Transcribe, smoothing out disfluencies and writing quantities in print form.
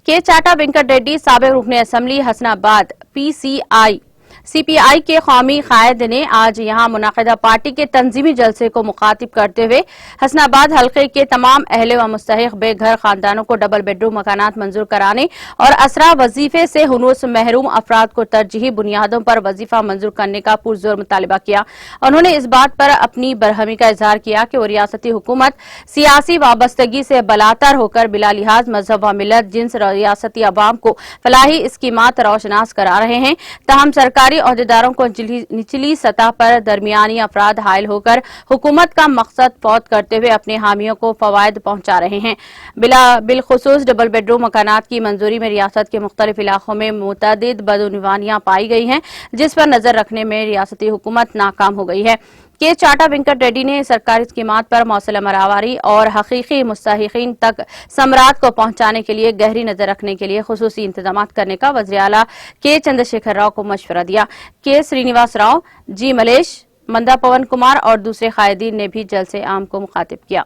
के चाटा वेंकट रेड्डी साबिक रुकन असम्बली हसनाबाद CPI के कौमी कायद ने आज यहां मुनाकिदा पार्टी के तंजीमी जलसे को मुखातिब करते हुए हसनाबाद हल्के के तमाम अहले व मुस्तहिक बेघर खानदानों को डबल बेडरूम मकानात मंजूर कराने और असरा वजीफे से हुनूस महरूम अफराद को तरजीही बुनियादों पर वजीफा मंजूर करने का पुरजोर मुतालबा किया। उन्होंने इस बात पर अपनी बरहमी का इजहार किया कि वो रियासती हुकूमत सियासी वाबस्तगी से बलातर होकर बिला लिहाज मजहब व मिलत जिन्स रियासती अवाम को फलाही स्कीमात रोशनास करा रहे हैं, तहम सरकारी अहदेदारों को निचली सतह पर दरमियानी अफराद हायल होकर हुकूमत का मकसद फौत करते हुए अपने हामियों को फवायद पहुंचा रहे हैं। बिलखुसूस डबल बेडरूम मकानात की मंजूरी में रियासत के मुख्तलिफ इलाकों में मुतअद्दिद बदउनवानियां पाई गई हैं, जिस पर नजर रखने में रियासती हुकूमत नाकाम हो गई है। के चाटा वेंकट रेड्डी ने सरकारी स्कीमात पर मौसल मरावारी और हकीकी मुस्तहिकीन तक समरात को पहुंचाने के लिए गहरी नजर रखने के लिए खुसूसी इंतजाम करने का वज़ीर आला के चंद्रशेखर राव को मशवरा दिया। के श्रीनिवास राव, जी मलेश, मंदा पवन कुमार और दूसरे कायदीन ने भी जलसे आम को मुखातिब किया।